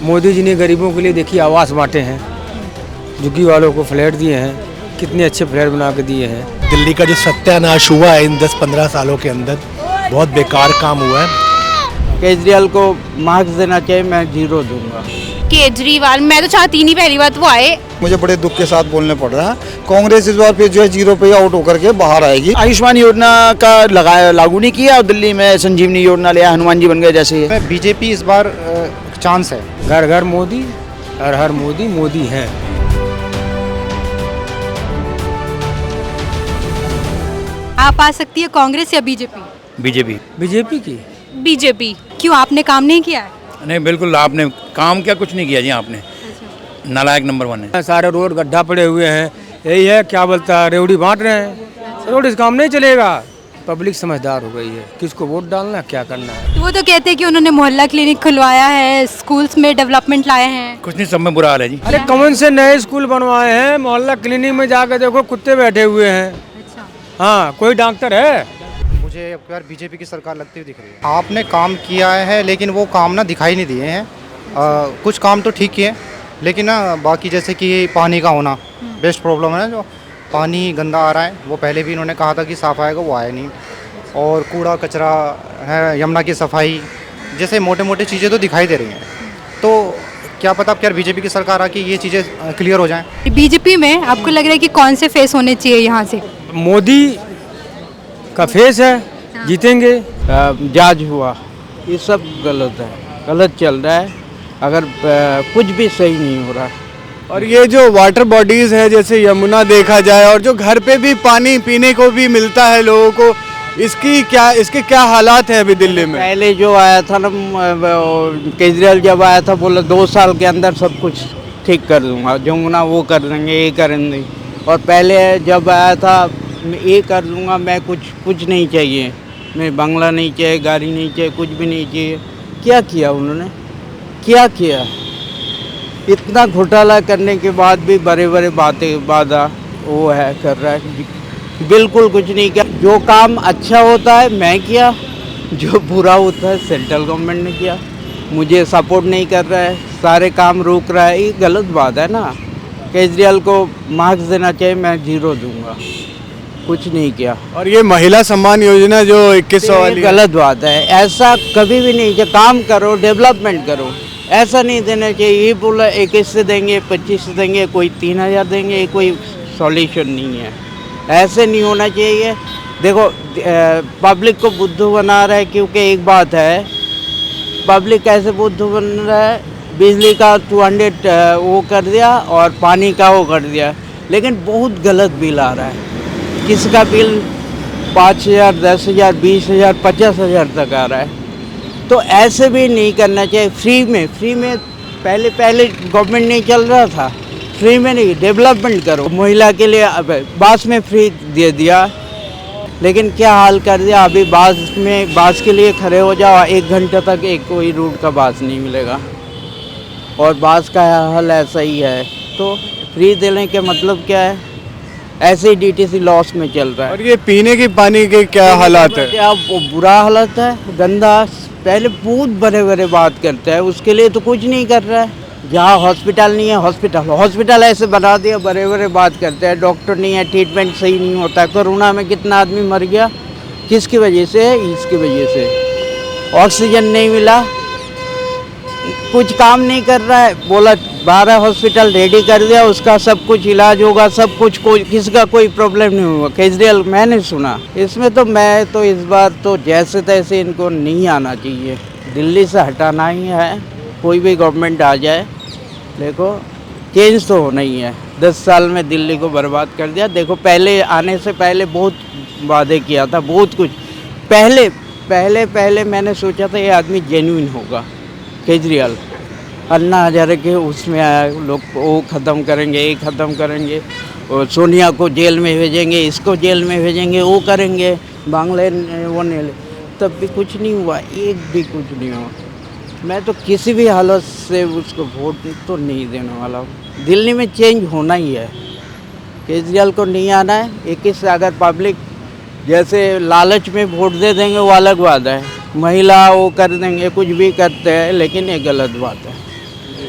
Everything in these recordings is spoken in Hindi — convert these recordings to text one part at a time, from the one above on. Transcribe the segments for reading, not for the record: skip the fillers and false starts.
मोदी जी ने गरीबों के लिए देखिए आवास बांटे हैं, झुग्गी वालों को फ्लैट दिए हैं, कितने अच्छे फ्लैट बना के दिए हैं। दिल्ली का जो सत्यानाश हुआ है इन 10-15 सालों के अंदर, बहुत बेकार काम हुआ है। केजरीवाल को मार्क्स देना चाहिए, मैं 0 दूंगा। केजरीवाल मैं तो चाहती नहीं, पहली बात वो आए। मुझे बड़े दुख के साथ बोलने पड़ रहा है, कांग्रेस इस बार पे जो है 0 पे आउट होकर के बाहर आएगी। आयुष्मान योजना का लागू नहीं किया और दिल्ली में संजीवनी योजना लिया, हनुमान जी बन गए जैसे। बीजेपी इस बार चांस है। घर घर मोदी, हर हर मोदी, मोदी है। आप आ सकती है कांग्रेस या बीजेपी? बीजेपी की बीजेपी क्यों, आपने काम नहीं किया है? नहीं, बिल्कुल आपने काम क्या, कुछ नहीं किया जी आपने। नालायक नंबर 1 है। सारे रोड गड्ढा पड़े हुए हैं, यही है क्या बोलता है, रेवड़ी बांट रहे हैं। रोड इस काम नहीं चलेगा। पब्लिक समझदार हो गई है, किसको वोट डालना क्या करना है। वो तो कहते हैं कि उन्होंने मोहल्ला क्लिनिक खुलवाया है, स्कूल्स में डेवलपमेंट लाए हैं। कुछ नहीं, सब में बुरा हाल है जी। अरे कौन से नए स्कूल बनवाए हैं, मोहल्ला क्लिनिक में जाकर देखो कुत्ते बैठे हुए हैं। अच्छा। हाँ, कोई डॉक्टर है? मुझे अब यार बीजेपी की सरकार लगती हुई दिख रही है। आपने काम किया है लेकिन वो काम ना दिखाई नहीं दिए हैं। कुछ काम तो ठीक किए, लेकिन ना बाकी जैसे कि पानी का होना बेस्ट प्रॉब्लम है ना, जो पानी गंदा आ रहा है, वो पहले भी इन्होंने कहा था कि साफ़ आएगा, वो आया नहीं। और कूड़ा कचरा है, यमुना की सफाई, जैसे मोटे मोटे चीज़ें तो दिखाई दे रही हैं। तो क्या पता अब क्या बीजेपी की सरकार आके ये चीज़ें क्लियर हो जाएं। बीजेपी में आपको लग रहा है कि कौन से फेस होने चाहिए यहाँ से? मोदी का फेस है, जीतेंगे। जांच हुआ, ये सब गलत है, गलत चल रहा है। अगर कुछ भी सही नहीं हो रहा है। और ये जो वाटर बॉडीज़ है जैसे यमुना देखा जाए, और जो घर पे भी पानी पीने को भी मिलता है लोगों को, इसके क्या हालात हैं अभी दिल्ली में? पहले जो आया था ना, केजरीवाल जब आया था बोला 2 साल के अंदर सब कुछ ठीक कर दूंगा, जमुना वो कर देंगे, ये करेंगे। और पहले जब आया था, ये कर दूंगा, मैं कुछ नहीं चाहिए, मैं बंगला नहीं चाहिए, गाड़ी नहीं चाहिए, कुछ भी नहीं चाहिए। क्या किया उन्होंने, क्या किया? इतना घोटाला करने के बाद भी बड़े बड़े वादा वो है कर रहा है, बिल्कुल कुछ नहीं किया। जो काम अच्छा होता है मैं किया, जो बुरा होता है सेंट्रल गवर्नमेंट ने किया। मुझे सपोर्ट नहीं कर रहा है, सारे काम रोक रहा है, ये गलत बात है ना। केजरीवाल को मार्क्स देना चाहिए, मैं 0 दूंगा, कुछ नहीं किया। और ये महिला सम्मान योजना जो 2100 वाली, गलत बात है, ऐसा कभी भी नहीं। जब काम करो, डेवलपमेंट करो, ऐसा नहीं देना चाहिए। ये बोला 21 से देंगे, 25 से देंगे, कोई 3000 देंगे, ये कोई सॉल्यूशन नहीं है। ऐसे नहीं होना चाहिए। देखो पब्लिक को बुद्धू बना रहा है, क्योंकि एक बात है, पब्लिक कैसे बुद्धू बन रहा है, बिजली का 200 वो कर दिया और पानी का वो कर दिया, लेकिन बहुत गलत बिल आ रहा है। किसका बिल 5000, 10,000, 20,000, 50,000 तक आ रहा है। तो ऐसे भी नहीं करना चाहिए। फ्री में पहले गवर्नमेंट नहीं चल रहा था, फ्री में नहीं, डेवलपमेंट करो। महिला के लिए अब बस में फ्री दे दिया, लेकिन क्या हाल कर दिया। अभी बस के लिए खड़े हो जाओ, 1 घंटे तक कोई रूट का बस नहीं मिलेगा, और बस का हाल ऐसा ही है। तो फ्री देने के मतलब क्या है? ऐसे ही डीटीसी लॉस में चल रहा है। और ये पीने के पानी के क्या हालात है? क्या बुरा हालत है, गंदा। पहले बहुत बड़े बात करते हैं, उसके लिए तो कुछ नहीं कर रहा है। जहाँ हॉस्पिटल नहीं है, हॉस्पिटल ऐसे बना दिया, बड़े बात करते हैं। डॉक्टर नहीं है, ट्रीटमेंट सही नहीं होता है। कोरोना में कितना आदमी मर गया, किसकी वजह से? इसकी वजह से। ऑक्सीजन नहीं मिला, कुछ काम नहीं कर रहा है। बोला 12 हॉस्पिटल रेडी कर दिया, उसका सब कुछ इलाज होगा, सब कुछ, किसका कोई प्रॉब्लम नहीं हुआ। केजरीवाल मैंने सुना, इसमें तो मैं तो इस बार तो जैसे तैसे इनको नहीं आना चाहिए, दिल्ली से हटाना ही है। कोई भी गवर्नमेंट आ जाए, देखो चेंज तो होना ही है। 10 साल में दिल्ली को बर्बाद कर दिया। देखो पहले आने से पहले बहुत वादे किया था, बहुत कुछ। पहले मैंने सोचा था ये आदमी जेन्युइन होगा, केजरीवाल। अन्ना हजारे के उसमें आया, लोग वो ख़त्म करेंगे, ये ख़त्म करेंगे, और सोनिया को जेल में भेजेंगे, इसको जेल में भेजेंगे, वो करेंगे, बांग्ले वो नहीं, तब भी कुछ नहीं हुआ, एक भी कुछ नहीं हुआ। मैं तो किसी भी हालत से उसको वोट तो नहीं देने वाला हूँ। दिल्ली में चेंज होना ही है, केजरीवाल को नहीं आना है। 21 से अगर पब्लिक जैसे लालच में वोट दे देंगे, वो अलग बात है। महिला वो कर देंगे, कुछ भी करते हैं, लेकिन ये गलत बात है।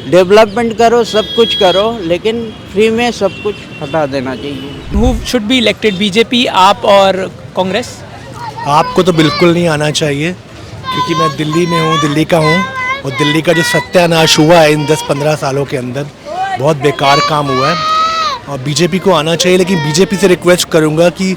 डेवलपमेंट करो, सब कुछ करो, लेकिन फ्री में सब कुछ हटा देना चाहिए। Who should be elected, BJP, आप और कांग्रेस? आपको तो बिल्कुल नहीं आना चाहिए, क्योंकि मैं दिल्ली में हूँ, दिल्ली का हूँ, और दिल्ली का जो सत्यानाश हुआ है इन 10-15 सालों के अंदर, बहुत बेकार काम हुआ है। और बीजेपी को आना चाहिए, लेकिन बीजेपी से रिक्वेस्ट करूँगा कि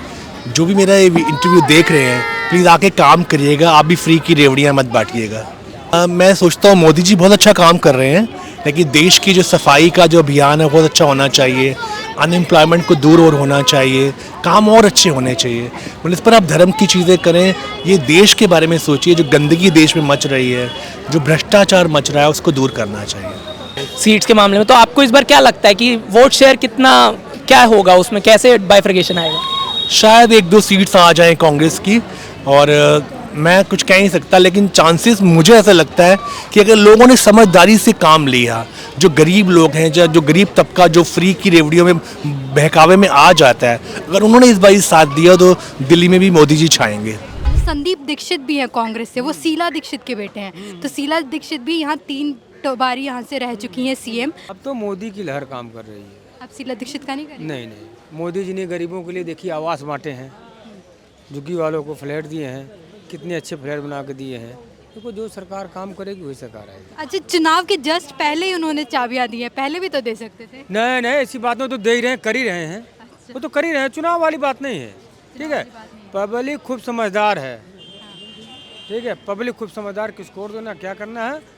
जो भी मेरा ये इंटरव्यू देख रहे हैं, प्लीज़ आके काम करिएगा, आप भी फ्री की रेवड़ियाँ मत बांटिएगा। मैं सोचता हूँ मोदी जी बहुत अच्छा काम कर रहे हैं, लेकिन देश की जो सफाई का जो अभियान है बहुत अच्छा होना चाहिए, अनएम्प्लॉयमेंट को दूर और होना चाहिए, काम और अच्छे होने चाहिए। मतलब इस पर आप धर्म की चीज़ें करें, ये देश के बारे में सोचिए, जो गंदगी देश में मच रही है, जो भ्रष्टाचार मच रहा है, उसको दूर करना चाहिए। सीट्स के मामले में तो आपको इस बार क्या लगता है कि वोट शेयर कितना क्या होगा, उसमें कैसे बाइफर्केशन आएगा? शायद 1-2 सीट्स आ जाएं कांग्रेस की, और मैं कुछ कह नहीं सकता, लेकिन चांसेस मुझे ऐसा लगता है कि अगर लोगों ने समझदारी से काम लिया, जो गरीब लोग हैं, जो गरीब तबका जो फ्री की रेवड़ियों में बहकावे में आ जाता है, अगर उन्होंने इस बार साथ दिया तो दिल्ली में भी मोदी जी छाएंगे। संदीप दीक्षित भी हैं कांग्रेस से, वो शीला दीक्षित के बेटे हैं, तो शीला दीक्षित भी यहाँ 3 बारी यहाँ से रह चुकी हैं सीएम। अब तो मोदी की लहर काम कर रही है। अब शीला दीक्षित का नहीं करेंगे? नहीं, मोदी जी ने गरीबों के लिए देखिए आवास बांटे हैं, झुग्गी वालों को फ्लैट दिए हैं, कितने अच्छे फ्लैट बना के दिए हैं। देखो जो सरकार काम करेगी वही सरकार आएगी। अच्छा, चुनाव के जस्ट पहले ही उन्होंने चाबियां दी हैं, पहले भी तो दे सकते थे। नहीं, ऐसी बात में तो दे ही रहे हैं, कर ही रहे हैं। वो तो कर ही रहे हैं, चुनाव वाली बात नहीं है। ठीक है, पब्लिक खूब समझदार है। ठीक है, पब्लिक खूब समझदार, किसको वोट देना, क्या करना है।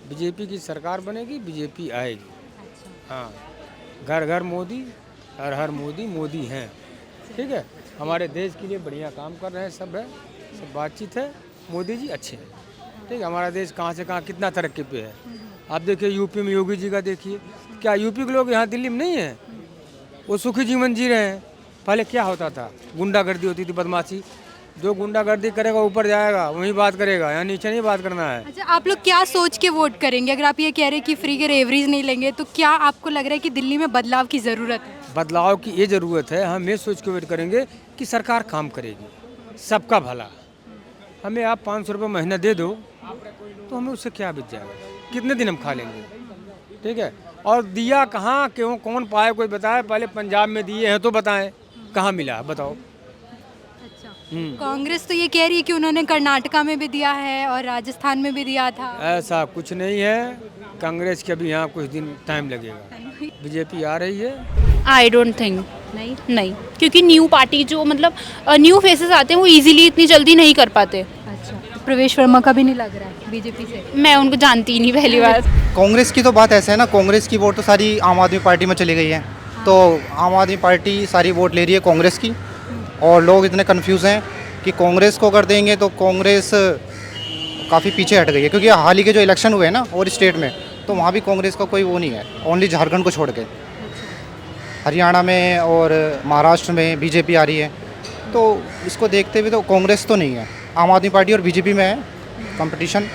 बीजेपी की सरकार बनेगी, बीजेपी आएगी। हाँ, घर घर मोदी, हर हर मोदी, मोदी हैं। ठीक है, हमारे देश के लिए बढ़िया काम कर रहे हैं, सब है, सब बातचीत है। मोदी जी अच्छे हैं। ठीक है, हमारा देश कहाँ से कहाँ कितना तरक्की पे है। आप देखिए यूपी में योगी जी का देखिए, क्या यूपी के लोग यहाँ दिल्ली में नहीं हैं? वो सुखी जीवन जी रहे हैं। पहले क्या होता था, गुंडागर्दी होती थी, बदमाशी। जो गुंडागर्दी करेगा ऊपर जाएगा, वहीं बात करेगा, यहाँ नीचे नहीं बात करना है। अच्छा, आप लोग क्या सोच के वोट करेंगे? अगर आप ये कह रहे हैं कि फ्री के रेवरीज नहीं लेंगे, तो क्या आपको लग रहा है कि दिल्ली में बदलाव की ज़रूरत है? बदलाव की ये ज़रूरत है, हम ये सोच के वेट करेंगे कि सरकार काम करेगी, सबका भला। हमें आप 500 रुपये महीना दे दो तो हमें उससे क्या बीत जाएगा, कितने दिन हम खा लेंगे। ठीक है, और दिया कहाँ, क्यों, कौन पाए, कोई बताए? पहले पंजाब में दिए हैं तो बताएं, कहाँ मिला बताओ। कांग्रेस तो ये कह रही है कि उन्होंने कर्नाटका में भी दिया है और राजस्थान में भी दिया था। ऐसा कुछ नहीं है, कांग्रेस के अभी यहाँ कुछ दिन टाइम लगेगा। बीजेपी आ रही है। आई डोंट थिंक, नहीं, क्योंकि न्यू पार्टी जो मतलब न्यू फेसेस आते हैं वो इजीली इतनी जल्दी नहीं कर पाते। अच्छा, प्रवेश वर्मा का भी नहीं लग रहा है बीजेपी से? मैं उनको जानती ही नहीं, पहली बार। कांग्रेस की तो बात ऐसे है ना, कांग्रेस की वोट तो सारी आम आदमी पार्टी में चली गई है। तो आम आदमी पार्टी सारी वोट ले रही है कांग्रेस की, और लोग इतने कंफ्यूज हैं कि कांग्रेस को कर देंगे तो कांग्रेस काफ़ी पीछे हट गई है। क्योंकि हाल ही के जो इलेक्शन हुए हैं ना और स्टेट में, तो वहाँ भी कांग्रेस का कोई वो नहीं है, ओनली झारखंड को छोड़ के। हरियाणा में और महाराष्ट्र में बीजेपी आ रही है, तो इसको देखते हुए तो कांग्रेस तो नहीं है, आम आदमी पार्टी और बीजेपी में है कंपटीशन।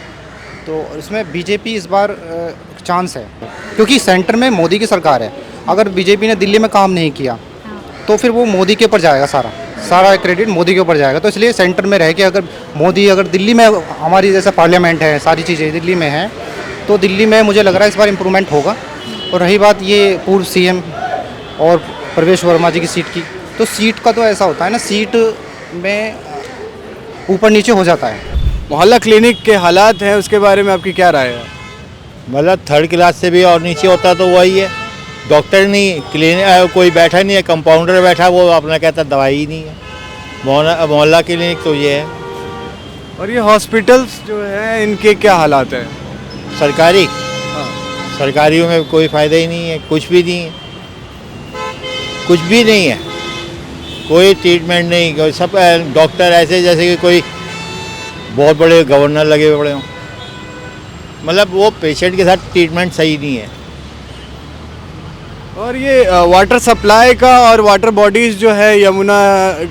तो इसमें बीजेपी इस बार चांस है, क्योंकि सेंटर में मोदी की सरकार है। अगर बीजेपी ने दिल्ली में काम नहीं किया तो फिर वो मोदी के ऊपर जाएगा, सारा क्रेडिट मोदी के ऊपर जाएगा। तो इसलिए सेंटर में रह के अगर मोदी, अगर दिल्ली में हमारी जैसा पार्लियामेंट है, सारी चीज़ें दिल्ली में हैं, तो दिल्ली में मुझे लग रहा है इस बार इम्प्रूवमेंट होगा। और रही बात ये पूर्व सीएम और प्रवेश वर्मा जी की सीट की, तो सीट का तो ऐसा होता है ना, सीट में ऊपर नीचे हो जाता है। मोहल्ला क्लिनिक के हालात हैं, उसके बारे में आपकी क्या राय है? मतलब 3rd क्लास से भी और नीचे होता तो वही है, डॉक्टर नहीं, क्लिनिक कोई बैठा नहीं है, कंपाउंडर बैठा, वो अपना कहता दवाई ही नहीं है। मोहल्ला क्लिनिक तो ये है। और ये हॉस्पिटल्स जो है, इनके क्या हालात हैं? सरकारी, सरकारियों में कोई फ़ायदा ही नहीं है, कुछ भी नहीं है, कुछ भी नहीं है, कोई ट्रीटमेंट नहीं, कोई सब डॉक्टर ऐसे जैसे कि कोई बहुत बड़े गवर्नर लगे हुए हों। मतलब वो पेशेंट के साथ ट्रीटमेंट सही नहीं है। और ये वाटर सप्लाई का और वाटर बॉडीज़ जो है, यमुना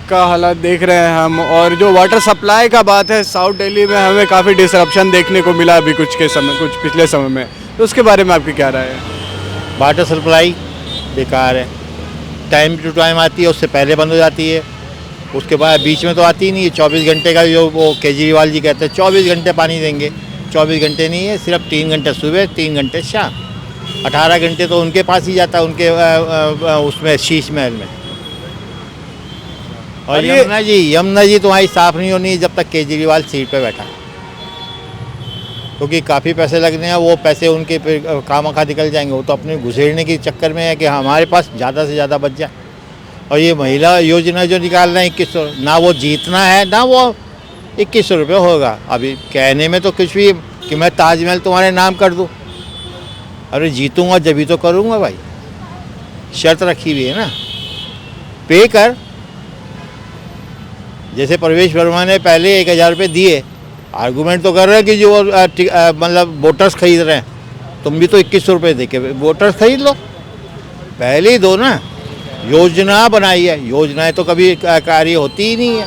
का हालात देख रहे हैं हम। और जो वाटर सप्लाई का बात है, साउथ दिल्ली में हमें काफ़ी डिसरप्शन देखने को मिला अभी कुछ पिछले समय में, तो उसके बारे में आपकी क्या राय है? वाटर सप्लाई बेकार है, टाइम टू टाइम आती है, उससे पहले बंद हो जाती है, उसके बाद बीच में तो आती ही नहीं है। 24 घंटे का जो वो केजरीवाल जी कहते हैं 24 घंटे पानी देंगे, 24 घंटे नहीं है, सिर्फ 3 घंटे सुबह, 3 घंटे शाम। 18 घंटे तो उनके पास ही जाता है, उनके उसमें शीश महल में। और यमुना जी तुम्हारी साफ नहीं होनी जब तक केजरीवाल सीट पे बैठा, क्योंकि काफ़ी पैसे लगने हैं, वो पैसे उनके खामखा निकल जाएंगे। वो तो अपने घुसेड़ने के चक्कर में है कि हमारे पास ज़्यादा से ज़्यादा बच जाए। और ये महिला योजना जो निकाल रहे हैं 2100, ना वो जीतना है ना वो 2100 रुपये होगा। अभी कहने में तो कुछ भी कि मैं ताजमहल तुम्हारे नाम कर दूँ, अरे जीतूँगा जब ही तो करूँगा भाई, शर्त रखी हुई है ना, पे कर। जैसे प्रवेश वर्मा ने पहले 1000 रुपये दिए, आर्गूमेंट तो कर रहे हैं कि जो मतलब वोटर्स खरीद रहे हैं, तुम भी तो 2100 रुपये दे के वोटर्स खरीद लो, पहले ही दो ना। योजना बनाई है, योजनाएं तो कभी कार्य होती ही नहीं है।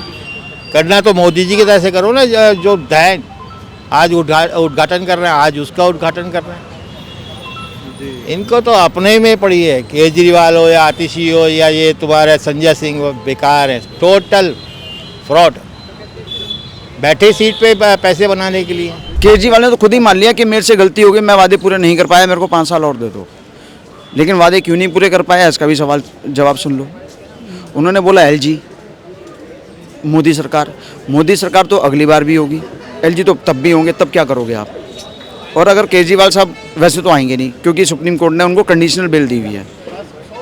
करना तो मोदी जी की तरह से करो ना, जो दैन आज उद्घाटन कर रहे हैं, आज उसका उद्घाटन कर रहे हैं। इनको तो अपने में पड़ी है, केजरीवाल हो या आतिशी हो या ये तुम्हारे संजय सिंह, बेकार है, टोटल फ्रॉड, बैठे सीट पे पैसे बनाने के लिए। केजरीवाल ने तो खुद ही मान लिया कि मेरे से गलती हो गई, मैं वादे पूरे नहीं कर पाया, मेरे को 5 साल और दे दो। लेकिन वादे क्यों नहीं पूरे कर पाया, इसका भी सवाल जवाब सुन लो। उन्होंने बोला LG, मोदी सरकार तो अगली बार भी होगी, LG तो तब भी होंगे, तब क्या करोगे आप? और अगर केजरीवाल साहब वैसे तो आएंगे नहीं, क्योंकि सुप्रीम कोर्ट ने उनको कंडीशनल बेल दी हुई है,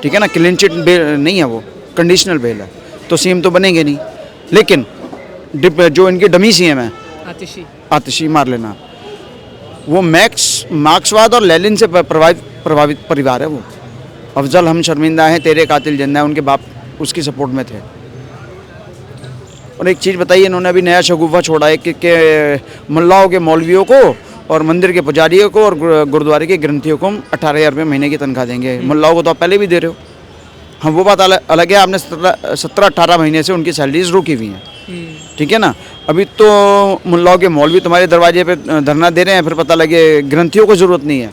ठीक है ना, क्लीन चिट बेल नहीं है, वो कंडीशनल बेल है, तो CM तो बनेंगे नहीं। लेकिन जो इनके डमी CM है आतिशी मार लेना, वो मार्क्सवाद और लेनिन से प्रभावित परिवार है। वो अफजल हम शर्मिंदा हैं, तेरे कातिल जिंदा है, उनके बाप उसकी सपोर्ट में थे। और एक चीज़ बताइए, इन्होंने अभी नया शगुफा छोड़ा है कि मुल्लाओं के मौलवियों को और मंदिर के पुजारियों को और गुरुद्वारे के ग्रंथियों को हम 18,000 रुपये महीने की तनख्वाह देंगे। मुल्लाओं को तो आप पहले भी दे रहे हो। हाँ, वो बात अलग है, आपने 17-18 महीने से उनकी सैलरीज रोकी हुई हैं, ठीक है ना। अभी तो मुल्लाओं के मौलवी तुम्हारे दरवाजे पे धरना दे रहे हैं, फिर पता लगे ग्रंथियों को ज़रूरत नहीं है,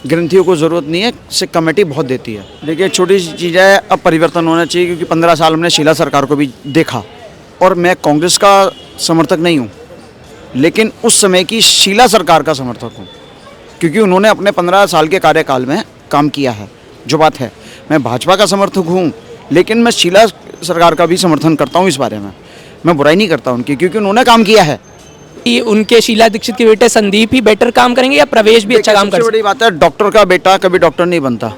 ग्रंथियों को ज़रूरत नहीं है, सिख कमेटी बहुत देती है। देखिए, छोटी सी चीज़ है, अब परिवर्तन होना चाहिए, क्योंकि 15 साल हमने शीला सरकार को भी देखा, और मैं कांग्रेस का समर्थक नहीं हूँ, लेकिन उस समय की शीला सरकार का समर्थक हूँ, क्योंकि उन्होंने अपने 15 साल के कार्यकाल में काम किया है, जो बात है। मैं भाजपा का समर्थक हूँ, लेकिन मैं शीला सरकार का भी समर्थन करता हूँ। इस बारे में मैं बुराई नहीं करता उनकी, क्योंकि उन्होंने काम किया है। उनके शीला दीक्षित के बेटे संदीप ही बेटर काम करेंगे या प्रवेश भी अच्छा काम कर? बड़ी बात है, डॉक्टर का बेटा कभी डॉक्टर नहीं बनता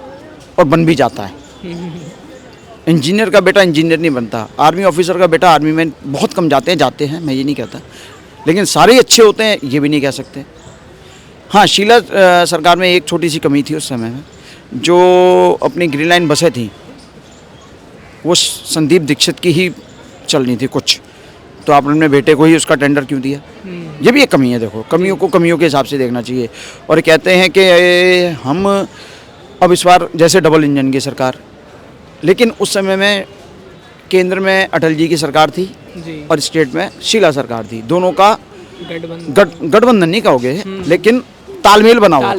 और बन भी जाता है। इंजीनियर का बेटा इंजीनियर नहीं बनता, आर्मी ऑफिसर का बेटा आर्मी में बहुत कम जाते हैं, मैं ये नहीं कहता, लेकिन सारे अच्छे होते हैं ये भी नहीं कह सकते। हाँ, शीला सरकार में एक छोटी सी कमी थी उस समय में, जो अपनी ग्रीन लाइन बसें थी वो संदीप दीक्षित की ही चलनी थी कुछ, तो आपने अपने बेटे को ही उसका टेंडर क्यों दिया? ये भी एक कमी है। देखो, कमियों को कमियों के हिसाब से देखना चाहिए। और कहते हैं कि हम अब इस बार जैसे डबल इंजन की सरकार, लेकिन उस समय में केंद्र में अटल जी की सरकार थी और स्टेट में शीला सरकार थी, दोनों का गठबंधन नहीं कहोगे, लेकिन तालमेल बना हुआ,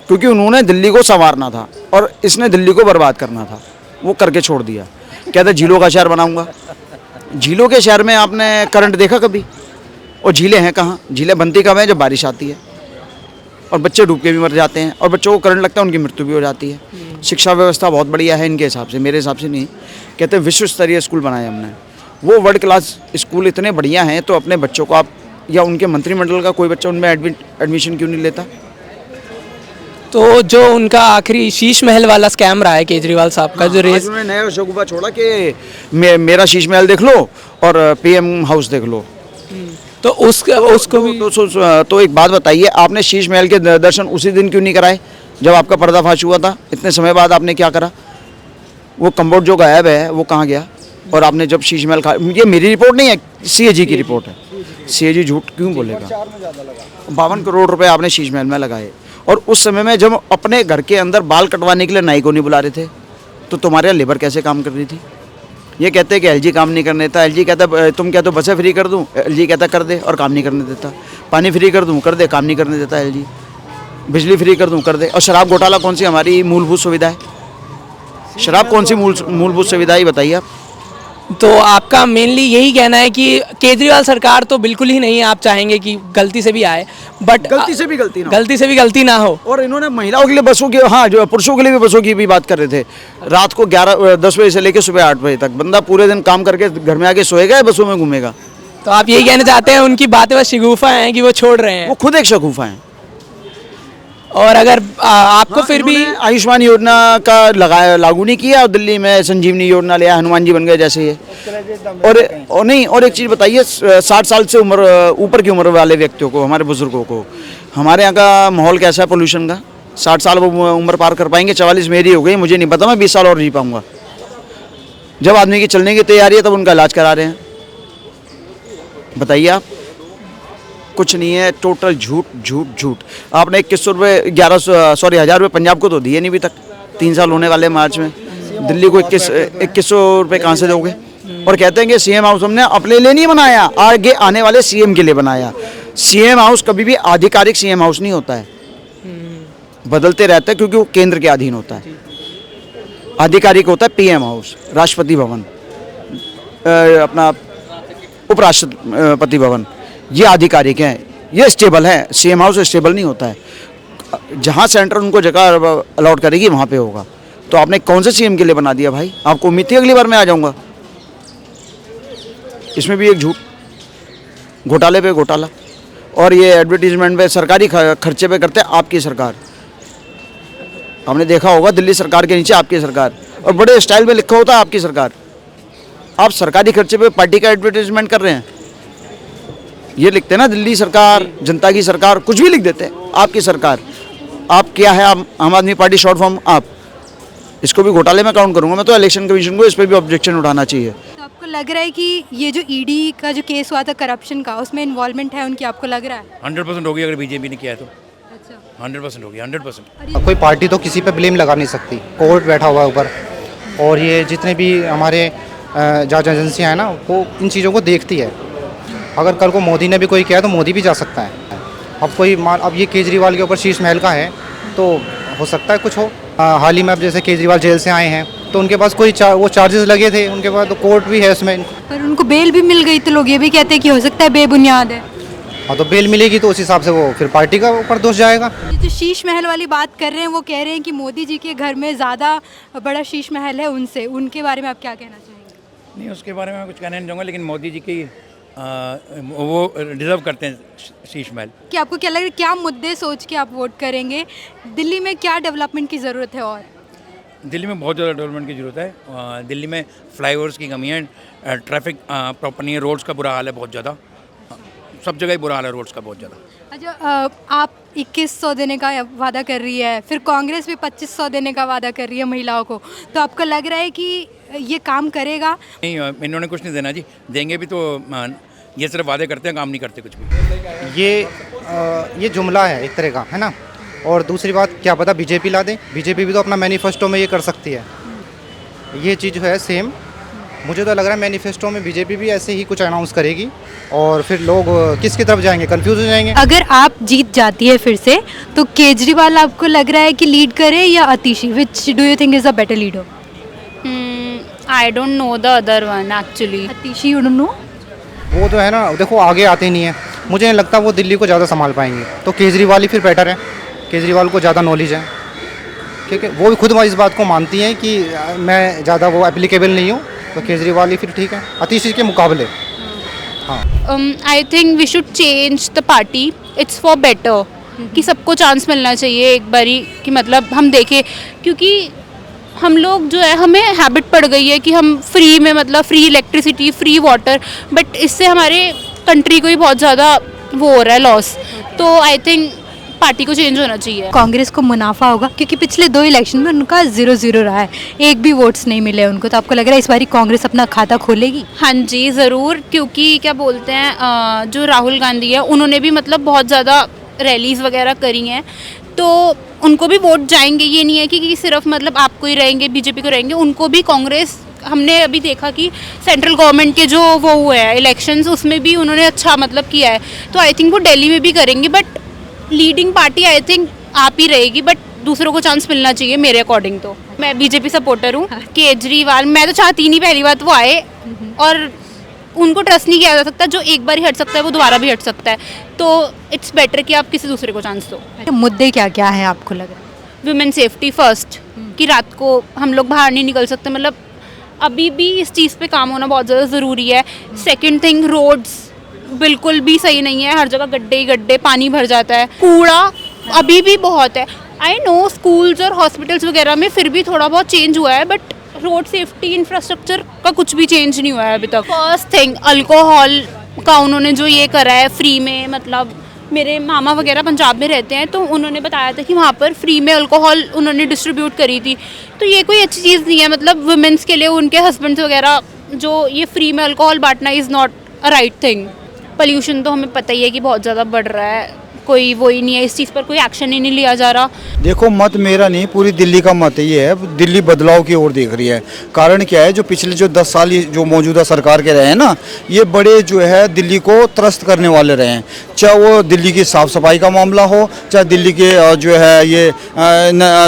क्योंकि उन्होंने दिल्ली को संवारना था और इसने दिल्ली को बर्बाद करना था, वो करके छोड़ दिया। कहते झीलों का शहर बनाऊंगा। झीलों के शहर में आपने करंट देखा कभी? और झीलें हैं कहाँ? झीलें बनती कब हैं? जब बारिश आती है, और बच्चे डूब के भी मर जाते हैं, और बच्चों को करंट लगता है, उनकी मृत्यु भी हो जाती है। शिक्षा व्यवस्था बहुत बढ़िया है इनके हिसाब से, मेरे हिसाब से नहीं। कहते हैं विश्व स्तरीय स्कूल बनाए हमने, वो वर्ल्ड क्लास स्कूल इतने बढ़िया हैं, तो अपने बच्चों को आप, या उनके मंत्रिमंडल का कोई बच्चा उनमें एडमिशन क्यों नहीं लेता? तो जो उनका आखिरी शीश महल वाला स्कैम रहा है केजरीवाल साहब का, जो रेस उन्होंने नया शगुफा छोड़ा कि मेरा शीश महल देख लो और PM हाउस देख लो, तो उसको भी तो एक बात बताइए, आपने शीश महल के दर्शन उसी दिन क्यों नहीं कराए जब आपका पर्दाफाश हुआ था? इतने समय बाद आपने क्या करा? वो कम्बोर्ड जो गायब है वो कहाँ गया? और आपने जब शीश महल ये मेरी रिपोर्ट नहीं है, CAG की रिपोर्ट है। CAG झूठ क्यों बोलेगा? 52 करोड़ रुपए आपने शीश महल में लगाए, और उस समय में जब अपने घर के अंदर बाल कटवाने के लिए नाई को नहीं बुला रहे थे, तो तुम्हारे यहाँ लेबर कैसे काम कर रही थी? ये कहते हैं कि LG काम नहीं करने देता, LG कहता तुम क्या तो बसें फ्री कर दूं, LG कहता कर दे और काम नहीं करने देता। पानी फ्री कर दूं, कर दे, काम नहीं करने देता LG। बिजली फ्री कर दूं, कर दे। और शराब घोटाला कौन सी हमारी मूलभूत सुविधा है? शराब कौन सी मूलभूत सुविधा है बताइए आप? तो आपका मेनली यही कहना है कि केजरीवाल सरकार तो बिल्कुल ही नहीं, आप चाहेंगे कि गलती से भी आए, बट गलती से भी गलती ना हो। और इन्होंने महिलाओं के लिए बसों की, हाँ, जो पुरुषों के लिए भी बसों की भी बात कर रहे थे। रात को 10 बजे से लेकर सुबह 8 बजे तक बंदा पूरे दिन काम करके घर में आके सोएगा या बसों में घूमेगा? तो आप यही कहना चाहते हैं उनकी बातें बस शगुफा हैं कि वो छोड़ रहे हैं? वो खुद एक शगुफा है। और अगर आपको फिर भी आयुष्मान योजना का लागू नहीं किया, और दिल्ली में संजीवनी योजना लिया, हनुमान जी बन गए जैसे ये। और नहीं, और एक चीज़ बताइए, 60 साल से ऊपर की उम्र वाले व्यक्तियों को, हमारे बुजुर्गों को, हमारे यहाँ का माहौल कैसा है पोल्यूशन का? 60 साल वो उम्र पार कर पाएंगे? 44 मेरी हो गई, मुझे नहीं पता मैं 20 साल और जी पाऊँगा। जब आदमी की चलने की तैयारी है तब उनका इलाज करा रहे हैं। बताइए आप, कुछ नहीं है, टोटल झूठ झूठ झूठ। आपने 2100 रुपये 1000 रुपये पंजाब को तो दिए नहीं अभी तक, 3 साल होने वाले मार्च में। दिल्ली को 2100 रुपये कहाँ से दोगे? और कहते हैं कि सीएम हाउस हमने अपने लिए नहीं बनाया, आगे आने वाले सीएम के लिए बनाया। सीएम हाउस कभी भी आधिकारिक सीएम हाउस नहीं होता है, बदलते रहता है, क्योंकि वो केंद्र के अधीन होता है। आधिकारिक होता है पीएम हाउस, राष्ट्रपति भवन, अपना उपराष्ट्रपति भवन, ये आधिकारिक हैं, ये स्टेबल है। सीएम हाउस स्टेबल नहीं होता है। जहाँ सेंटर उनको जगह अलॉट करेगी वहाँ पे होगा। तो आपने कौन से सीएम के लिए बना दिया भाई? आपको उम्मीद थी अगली बार मैं आ जाऊँगा? इसमें भी एक झूठ, घोटाले पे घोटाला। और ये एडवर्टीजमेंट पे, सरकारी खर्चे पे करते हैं आपकी सरकार। हमने देखा होगा दिल्ली सरकार के नीचे आपकी सरकार, और बड़े स्टाइल में लिखा होता है आपकी सरकार। आप सरकारी खर्चे पे पार्टी का एडवर्टीजमेंट कर रहे हैं। ये लिखते हैं ना, दिल्ली सरकार, जनता की सरकार, कुछ भी लिख देते हैं, आपकी सरकार। आप क्या है? आप आम आदमी पार्टी, शॉर्ट फॉर्म आप। इसको भी घोटाले में काउंट करूंगा मैं तो। इलेक्शन कमीशन को इस पर भी ऑब्जेक्शन उठाना चाहिए। तो आपको लग रहा है कि ये जो ईडी का जो केस हुआ था करप्शन का, उसमें इन्वॉल्वमेंट है उनकी, आपको लग रहा है? 100% होगी अगर बीजेपी ने किया है तो। 100% होगी, 100%। कोई पार्टी तो किसी पे ब्लेम लगा नहीं सकती, कोर्ट बैठा हुआ है ऊपर। और ये जितने भी हमारे जांच एजेंसियाँ हैं ना, वो इन चीज़ों को देखती है। अगर कल को मोदी ने भी कोई किया तो मोदी भी जा सकता है। अब ये केजरीवाल के ऊपर शीश महल का है, तो हो सकता है कुछ हो। हाल ही में अब जैसे केजरीवाल जेल से आए हैं, तो उनके पास कोई वो चार्जेस लगे थे, उनके पास तो कोर्ट भी है उसमें। पर उनको बेल भी मिल गई, तो लोग ये भी कहते हैं कि हो सकता है बेबुनियाद है। हाँ, तो बेल मिलेगी तो उस हिसाब से वो फिर पार्टी का ऊपर दोष जाएगा। जो शीश महल वाली बात कर रहे हैं, वो कह रहे हैं कि मोदी जी के घर में ज़्यादा बड़ा शीश महल है उनसे, उनके बारे में आप क्या कहना चाहेंगे? नहीं, उसके बारे में कुछ कहना नहीं चाहूँगा, लेकिन मोदी जी की वो डिज़र्व करते हैं शीश महल। कि आपको क्या लग रहा है, क्या मुद्दे सोच के आप वोट करेंगे? दिल्ली में क्या डेवलपमेंट की ज़रूरत है? और दिल्ली में बहुत ज़्यादा डेवलपमेंट की ज़रूरत है। दिल्ली में फ्लाईओवर्स की कमी है, ट्रैफिक प्रॉपर नहीं है, रोड्स का बुरा हाल है बहुत ज़्यादा, सब जगह ही बुरा हाल है रोड्स का बहुत ज़्यादा। अच्छा, आप 2100 देने का वादा कर रही है, फिर कांग्रेस भी 2500 देने का वादा कर रही है महिलाओं को, तो आपको लग रहा है कि ये काम करेगा? नहीं, इन्होंने कुछ नहीं देना जी, देंगे भी तो ये सिर्फ वादे करते हैं, काम नहीं करते कुछ भी। ये जुमला है एक तरह का, है ना। और दूसरी बात, क्या पता बीजेपी ला दे। बीजेपी भी तो अपना मैनिफेस्टो में ये कर सकती है। ये चीज़ जो है सेम, मुझे तो लग रहा है मैनिफेस्टो में बीजेपी भी ऐसे ही कुछ अनाउंस करेगी, और फिर लोग किसकी तरफ जाएंगे, कंफ्यूज हो जाएंगे। अगर आप जीत जाती है फिर से, तो केजरीवाल आपको लग रहा है कि लीड करे या Atishi? Which do you think is a better leader? I don't know the other one actually. Atishi, you don't know? वो तो है ना, देखो आगे आते नहीं है, मुझे नहीं लगता वो दिल्ली को ज़्यादा संभाल पाएंगे। तो केजरीवाल ही फिर बेटर है, केजरीवाल को ज़्यादा नॉलेज है, ठीक है। वो भी खुद इस बात को मानती हैं कि मैं ज़्यादा वो एप्लीकेबल नहीं हूँ, तो केजरीवाल ही फिर ठीक है अतिशी के मुकाबले। हाँ, I think we should change the party, it's for better, कि सबको चांस मिलना चाहिए एक बारी, कि मतलब हम देखें, क्योंकि हम लोग जो है, हमें हैबिट पड़ गई है कि हम फ्री में, मतलब free electricity, free water, but इससे हमारे कंट्री को ही बहुत ज़्यादा वो हो रहा है लॉस। तो आई थिंक पार्टी को चेंज होना चाहिए। कांग्रेस को मुनाफा होगा, क्योंकि पिछले 2 इलेक्शन में उनका 0-0 रहा है, एक भी वोट्स नहीं मिले उनको, तो आपको लग रहा है इस बारी कांग्रेस अपना खाता खोलेगी? हाँ जी, ज़रूर, क्योंकि क्या बोलते हैं, जो राहुल गांधी है, उन्होंने भी मतलब बहुत ज़्यादा रैलीज़ वगैरह करी हैं, तो उनको भी वोट जाएंगे। ये नहीं है कि सिर्फ मतलब आपको ही रहेंगे, बीजेपी को रहेंगे, उनको भी कांग्रेस। हमने अभी देखा कि सेंट्रल गवर्नमेंट के जो वो हुए हैं इलेक्शंस, उसमें भी उन्होंने अच्छा मतलब किया है, तो आई थिंक वो दिल्ली में भी करेंगे। But leading party I think आप ही रहेगी, बट दूसरों को चांस मिलना चाहिए मेरे अकॉर्डिंग। तो मैं बीजेपी सपोर्टर हूँ। केजरीवाल मैं तो चाहती नहीं पहली बात वो आए, और उनको ट्रस्ट नहीं किया जा सकता। जो एक बार ही हट सकता है वो दोबारा भी हट सकता है, तो इट्स बेटर कि आप किसी दूसरे को चांस दो। मुद्दे क्या क्या हैं आपको लग रहा है? वुमेन सेफ्टी फर्स्ट, कि रात को हम लोग बाहर नहीं निकल सकते, मतलब अभी भी इस चीज़ पे काम होना बहुत ज़्यादा ज़रूरी है। सेकंड थिंग, रोड्स बिल्कुल भी सही नहीं है, हर जगह गड्ढे ही गड्ढे, पानी भर जाता है, कूड़ा अभी भी बहुत है। आई नो स्कूल्स और हॉस्पिटल्स वगैरह में फिर भी थोड़ा बहुत चेंज हुआ है, बट रोड सेफ्टी इंफ्रास्ट्रक्चर का कुछ भी चेंज नहीं हुआ है अभी तक। फर्स्ट थिंग, अल्कोहल का उन्होंने जो ये करा है फ्री में, मतलब मेरे मामा वगैरह पंजाब में रहते हैं, तो उन्होंने बताया था कि वहाँ पर फ्री में अल्कोहल उन्होंने डिस्ट्रीब्यूट करी थी। तो ये कोई अच्छी चीज़ नहीं है, मतलब वुमेंस के लिए उनके हस्बैंड्स वगैरह जो ये फ्री में अल्कोहल बांटना is not a right thing. Pollution तो हमें पता ही है कि बहुत ज़्यादा बढ़ रहा है, कोई वो ही नहीं है, इस चीज़ पर कोई एक्शन ही नहीं लिया जा रहा। देखो, मत मेरा नहीं, पूरी दिल्ली का मत ये है। दिल्ली बदलाव की ओर देख रही है। कारण क्या है, जो पिछले जो 10 साल जो मौजूदा सरकार के रहे हैं ना, ये बड़े जो है दिल्ली को त्रस्त करने वाले रहे हैं। चाहे वो दिल्ली की साफ़ सफाई का मामला हो, चाहे दिल्ली के जो है ये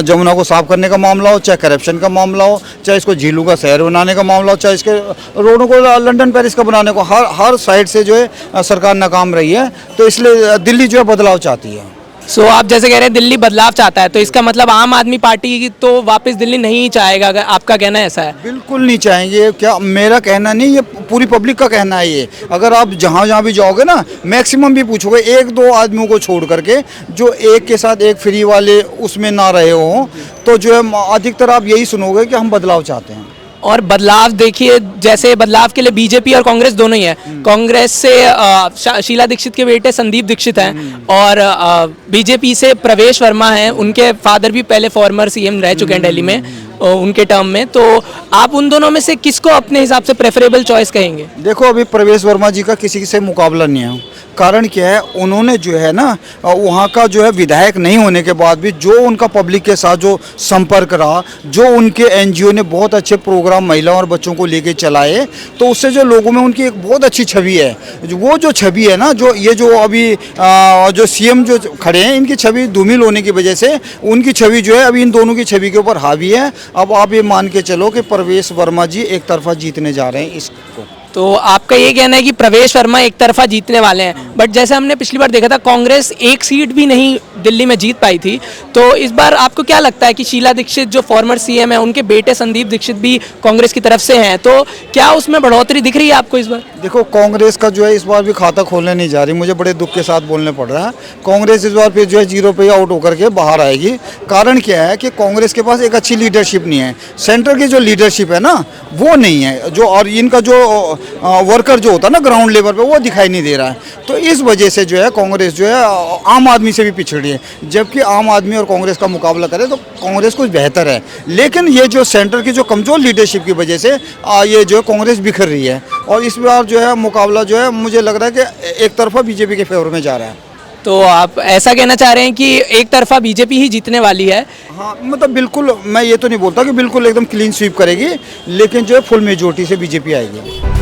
जमुना को साफ करने का मामला हो, चाहे करप्शन का मामला हो, चाहे इसको झीलों का शहर बनाने का मामला हो, चाहे इसके रोडों को लंदन पेरिस का बनाने को, हर साइड से जो है सरकार नाकाम रही है। तो इसलिए दिल्ली जो है बदलाव चाहती है। सो आप जैसे कह रहे हैं दिल्ली बदलाव चाहता है, तो इसका मतलब आम आदमी पार्टी तो वापस दिल्ली नहीं चाहेगा, अगर आपका कहना ऐसा है? बिल्कुल नहीं चाहेंगे। क्या मेरा कहना नहीं, ये पूरी पब्लिक का कहना है। ये अगर आप जहाँ जहाँ भी जाओगे ना, मैक्सिमम भी पूछोगे, 1-2 आदमियों को छोड़ करके जो एक के साथ एक फ्री वाले उसमें ना रहे हो, तो जो है अधिकतर आप यही सुनोगे कि हम बदलाव चाहते हैं। और बदलाव देखिए, जैसे बदलाव के लिए बीजेपी और कांग्रेस दोनों ही है। कांग्रेस से शीला दीक्षित के बेटे संदीप दीक्षित हैं, और बीजेपी से प्रवेश वर्मा हैं, उनके फादर भी पहले फॉर्मर सीएम रह चुके हैं दिल्ली में उनके टर्म में। तो आप उन दोनों में से किसको अपने हिसाब से प्रेफरेबल चॉइस कहेंगे? देखो, अभी प्रवेश वर्मा जी का किसी से मुकाबला नहीं है। कारण क्या है, उन्होंने जो है ना वहाँ का जो है विधायक नहीं होने के बाद भी जो उनका पब्लिक के साथ जो संपर्क रहा, जो उनके एनजीओ ने बहुत अच्छे प्रोग्राम महिलाओं और बच्चों को लेके चलाए, तो उससे जो लोगों में उनकी एक बहुत अच्छी छवि है। वो जो छवि है ना, जो ये जो अभी जो सीएम जो खड़े हैं, इनकी छवि धूमिल होने की वजह से उनकी छवि जो है अभी इन दोनों की छवि के ऊपर हावी है। अब आप ये मान के चलो कि प्रवेश वर्मा जी एक तरफा जीतने जा रहे हैं इसको। तो आपका ये कहना है कि प्रवेश वर्मा एक तरफा जीतने वाले हैं, बट जैसे हमने पिछली बार देखा था कांग्रेस एक सीट भी नहीं दिल्ली में जीत पाई थी, तो इस बार आपको क्या लगता है कि शीला दीक्षित जो फॉर्मर सीएम है, उनके बेटे संदीप दीक्षित भी कांग्रेस की तरफ से हैं, तो क्या उसमें बढ़ोतरी दिख रही है आपको इस बार? देखो, कांग्रेस का जो है इस बार भी खाता खोलने नहीं जा रही। मुझे बड़े दुख के साथ बोलने पड़ रहा है। कांग्रेस इस बार फिर जो है 0 पे आउट होकर के बाहर आएगी। कारण क्या है कि कांग्रेस के पास एक अच्छी लीडरशिप नहीं है। सेंटर की जो लीडरशिप है ना, वो नहीं है, जो और इनका जो वर्कर जो होता है ना ग्राउंड लेवल पे, वो दिखाई नहीं दे रहा है। तो इस वजह से जो है कांग्रेस जो है आम आदमी से भी पिछड़ी है। जबकि आम आदमी और कांग्रेस का मुकाबला करे तो कांग्रेस कुछ बेहतर है, लेकिन ये जो सेंटर की जो कमज़ोर लीडरशिप की वजह से ये जो है कांग्रेस बिखर रही है। और इस बार जो है मुकाबला जो है मुझे लग रहा है कि एक तरफा बीजेपी के फेवर में जा रहा है। तो आप ऐसा कहना चाह रहे हैं कि एक तरफा बीजेपी ही जीतने वाली है? हाँ, मतलब बिल्कुल मैं ये तो नहीं बोलता कि बिल्कुल एकदम क्लीन स्वीप करेगी, लेकिन जो है फुल मेजोरिटी से बीजेपी आएगी।